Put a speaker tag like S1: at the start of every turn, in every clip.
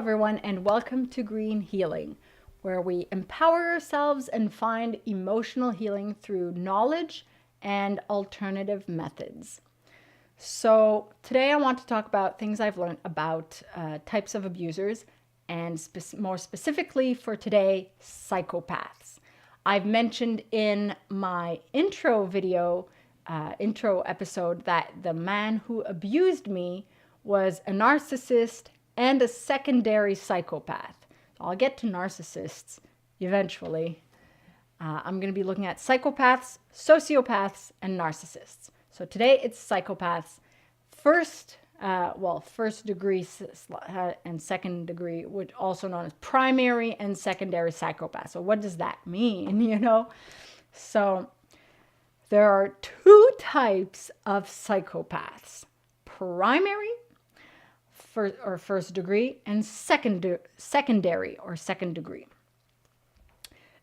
S1: everyone, and welcome to Green Healing, where we empower ourselves and find emotional healing through knowledge and alternative methods. So today I want to talk about things I've learned about types of abusers, and more specifically for today, psychopaths. I've mentioned in my intro episode that the man who abused me was a narcissist and a secondary psychopath. I'll get to narcissists eventually. I'm going to be looking at psychopaths, sociopaths, and narcissists. So today it's psychopaths. First degree and second degree, which also known as primary and secondary psychopath. So what does that mean, So there are two types of psychopaths: primary or first degree, and secondary or second degree.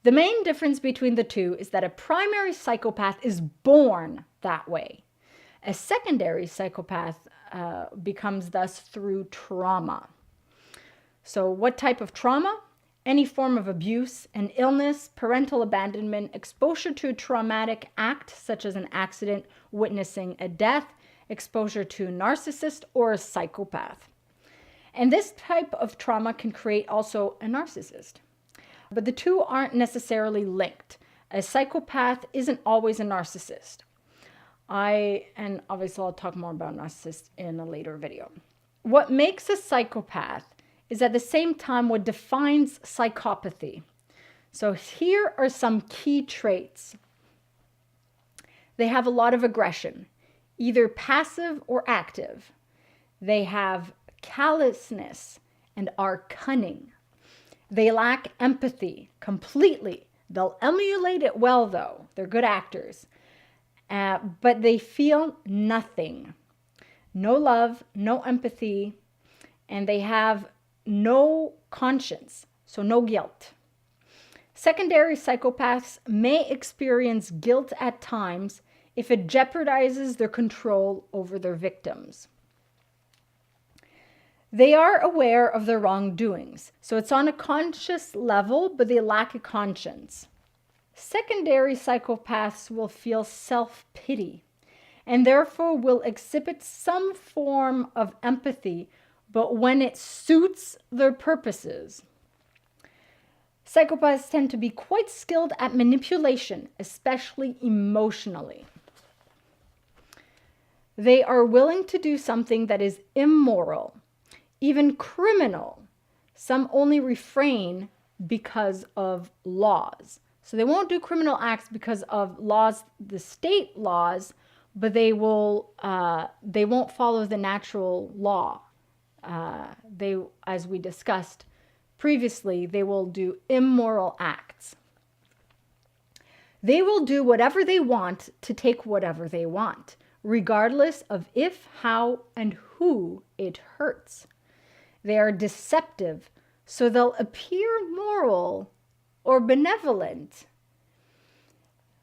S1: The main difference between the two is that a primary psychopath is born that way. A secondary psychopath becomes thus through trauma. So what type of trauma? Any form of abuse, an illness, parental abandonment, exposure to a traumatic act such as an accident, witnessing a death, exposure to a narcissist or a psychopath. And this type of trauma can create also a narcissist. But the two aren't necessarily linked. A psychopath isn't always a narcissist. And obviously I'll talk more about narcissists in a later video. What makes a psychopath is at the same time what defines psychopathy. So here are some key traits. They have a lot of aggression, either passive or active. They have callousness and are cunning. They lack empathy completely. They'll emulate it well, though. They're good actors. But they feel nothing. No love, no empathy, and they have no conscience, so no guilt. Secondary psychopaths may experience guilt at times if it jeopardizes their control over their victims. They are aware of their wrongdoings, so it's on a conscious level, but they lack a conscience. Secondary psychopaths will feel self-pity and therefore will exhibit some form of empathy, but when it suits their purposes. Psychopaths tend to be quite skilled at manipulation, especially emotionally. They are willing to do something that is immoral, even criminal. Some only refrain because of laws. So they won't do criminal acts because of laws, the state laws, but they won't follow the natural law. As we discussed previously, they will do immoral acts. They will do whatever they want to take whatever they want, regardless of if, how, and who it hurts. They are deceptive, so they'll appear moral or benevolent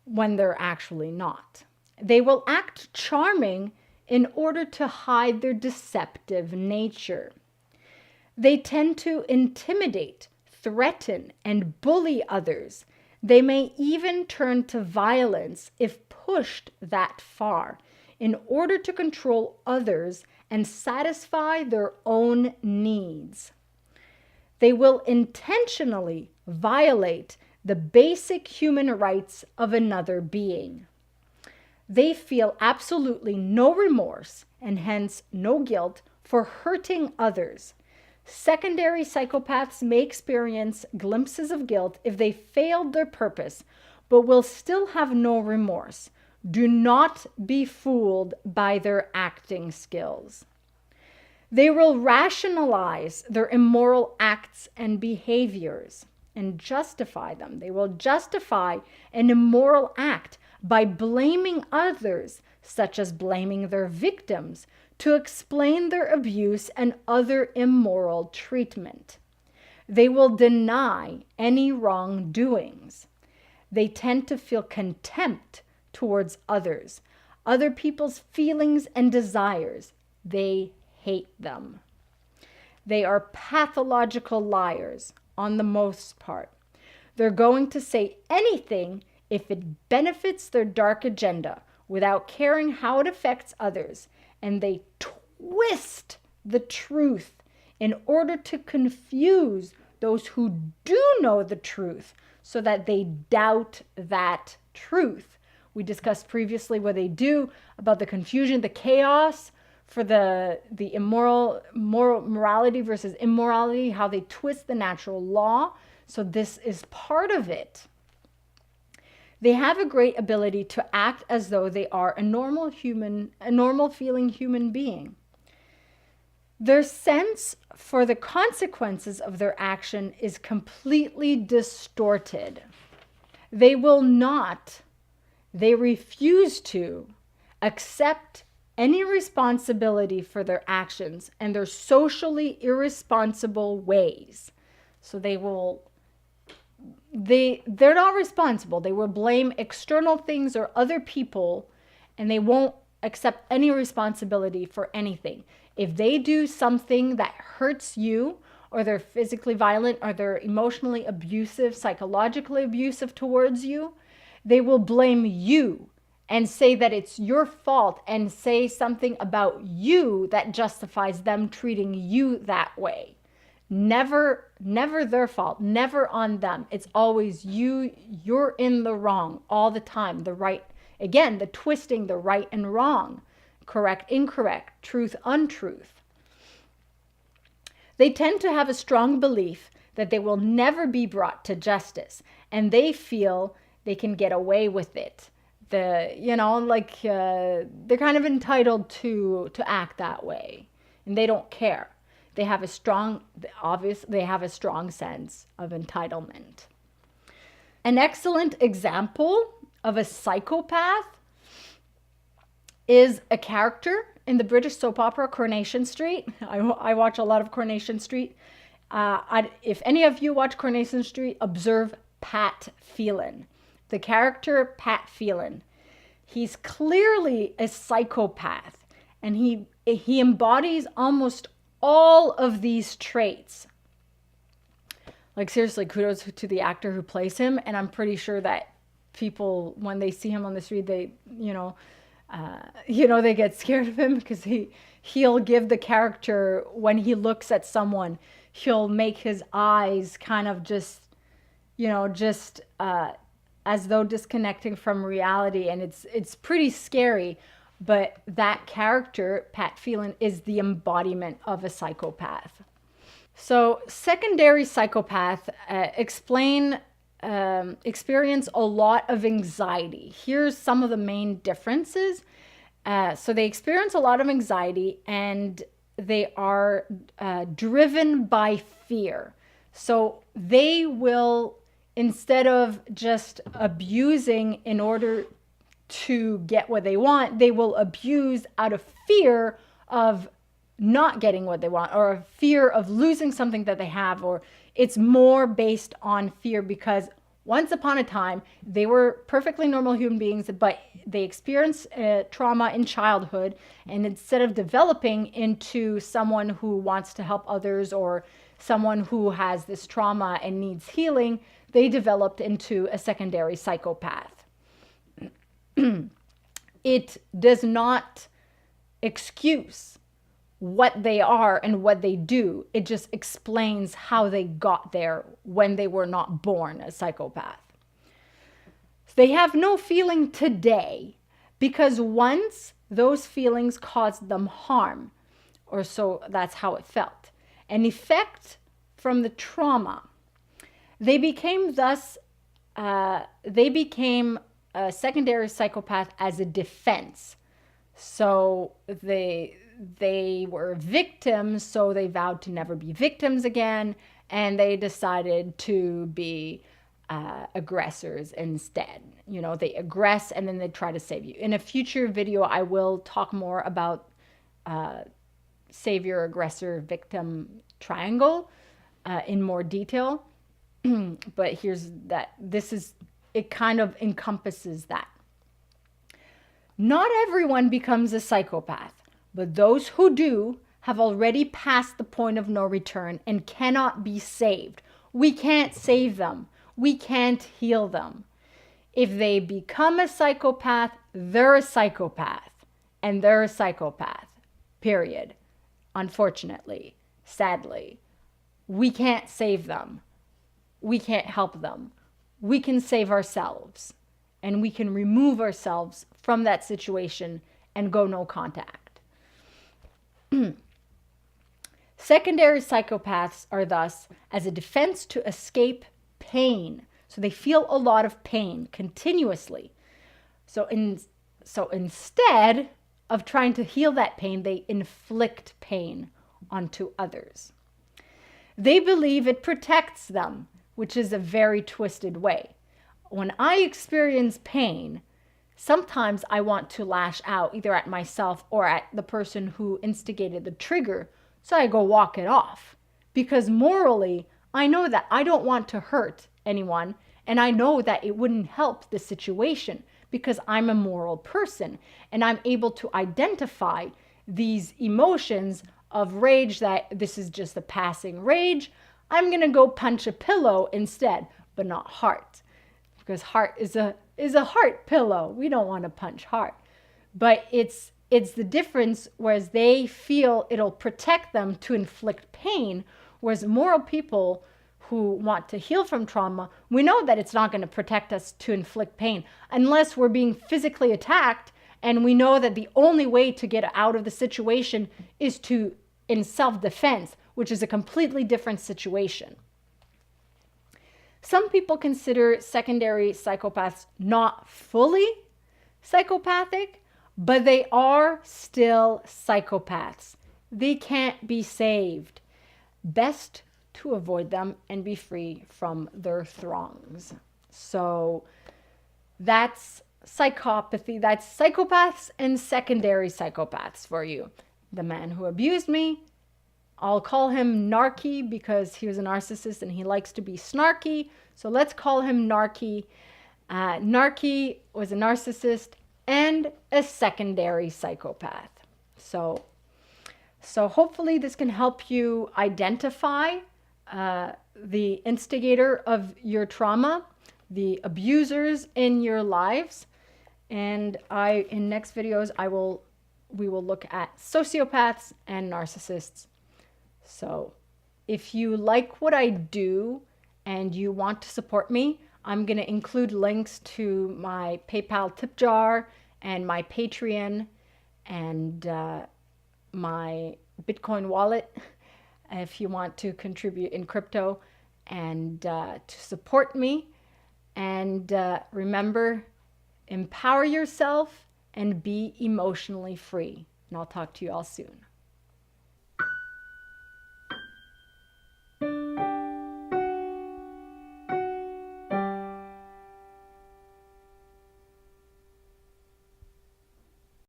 S1: when they're actually not. They will act charming in order to hide their deceptive nature. They tend to intimidate, threaten, and bully others. They may even turn to violence if pushed that far in order to control others and satisfy their own needs. They will intentionally violate the basic human rights of another being. They feel absolutely no remorse and hence no guilt for hurting others. Secondary psychopaths may experience glimpses of guilt if they failed their purpose, but will still have no remorse. Do not be fooled by their acting skills. They will rationalize their immoral acts and behaviors and justify them. They will justify an immoral act by blaming others, such as blaming their victims, to explain their abuse and other immoral treatment. They will deny any wrongdoings. They tend to feel contempt towards others, other people's feelings and desires. They hate them. They are pathological liars on the most part. They're going to say anything if it benefits their dark agenda without caring how it affects others. And they twist the truth in order to confuse those who do know the truth so that they doubt that truth. We discussed previously what they do about the confusion, the chaos for the morality versus immorality, how they twist the natural law. So this is part of it. They have a great ability to act as though they are a normal feeling human being. Their sense for the consequences of their action is completely distorted. They refuse to accept any responsibility for their actions and their socially irresponsible ways. So they're not responsible. They will blame external things or other people, and they won't accept any responsibility for anything. If they do something that hurts you, or they're physically violent, or they're emotionally abusive, psychologically abusive towards you, they will blame you and say that it's your fault and say something about you that justifies them treating you that way. Never their fault, never on them. It's always you. You're in the wrong all the time. The right, again, the twisting, the right and wrong, correct, incorrect, truth, untruth. They tend to have a strong belief that they will never be brought to justice, and they feel they can get away with it. They're kind of entitled to act that way, and they don't care. They have a strong sense of entitlement. An excellent example of a psychopath is a character in the British soap opera Coronation Street. I watch a lot of Coronation Street. If any of you watch Coronation Street, observe Pat Phelan. The character Pat Phelan. He's clearly a psychopath, and he embodies almost all of these traits. Like, seriously, kudos to the actor who plays him. And I'm pretty sure that people, when they see him on the street, they get scared of him, because he'll give the character, when he looks at someone, he'll make his eyes kind of just as though disconnecting from reality. And it's pretty scary. But that character, Pat Phelan, is the embodiment of a psychopath. So secondary psychopath experience a lot of anxiety. Here's some of the main differences. So they experience a lot of anxiety, and they are driven by fear. So they will, instead of just abusing in order to get what they want, they will abuse out of fear of not getting what they want, or a fear of losing something that they have, or it's more based on fear, because once upon a time they were perfectly normal human beings, but they experienced trauma in childhood, and instead of developing into someone who wants to help others, or someone who has this trauma and needs healing, they developed into a secondary psychopath. It does not excuse what they are and what they do. It just explains how they got there when they were not born a psychopath. They have no feeling today, because once those feelings caused them harm, or so that's how it felt, an effect from the trauma. They became a secondary psychopath as a defense. So they were victims, so they vowed to never be victims again, and they decided to be aggressors instead. They aggress, and then they try to save you. In a future video, I will talk more about savior, aggressor, victim triangle in more detail. But here's that. It kind of encompasses that. Not everyone becomes a psychopath, but those who do have already passed the point of no return and cannot be saved. We can't save them. We can't heal them. If they become a psychopath, they're a psychopath. And they're a psychopath. Period. Unfortunately, sadly, we can't save them. We can't help them. We can save ourselves. And we can remove ourselves from that situation and go no contact. Secondary psychopaths are thus as a defense to escape pain. So they feel a lot of pain continuously. So instead of trying to heal that pain, they inflict pain onto others. They believe it protects them, which is a very twisted way. When I experience pain, sometimes I want to lash out either at myself or at the person who instigated the trigger, so I go walk it off. Because morally, I know that I don't want to hurt anyone, and I know that it wouldn't help the situation because I'm a moral person and I'm able to identify these emotions of rage, that this is just a passing rage. I'm going to go punch a pillow instead, but not heart, because heart is a heart pillow. We don't want to punch heart. But it's the difference, whereas they feel it'll protect them to inflict pain, whereas moral people who want to heal from trauma, we know that it's not going to protect us to inflict pain unless we're being physically attacked, and we know that the only way to get out of the situation is in self-defense, which is a completely different situation. Some people consider secondary psychopaths not fully psychopathic, but they are still psychopaths. They can't be saved. Best to avoid them and be free from their throngs. So that's psychopathy. That's psychopaths and secondary psychopaths for you. The man who abused me, I'll call him Narky because he was a narcissist and he likes to be snarky. So let's call him Narky. Narky was a narcissist and a secondary psychopath. So hopefully this can help you identify the instigator of your trauma, the abusers in your lives. And in next videos, we will look at sociopaths and narcissists. So if you like what I do and you want to support me, I'm going to include links to my PayPal tip jar and my Patreon and my Bitcoin wallet if you want to contribute in crypto and to support me. And remember, empower yourself and be emotionally free. And I'll talk to you all soon.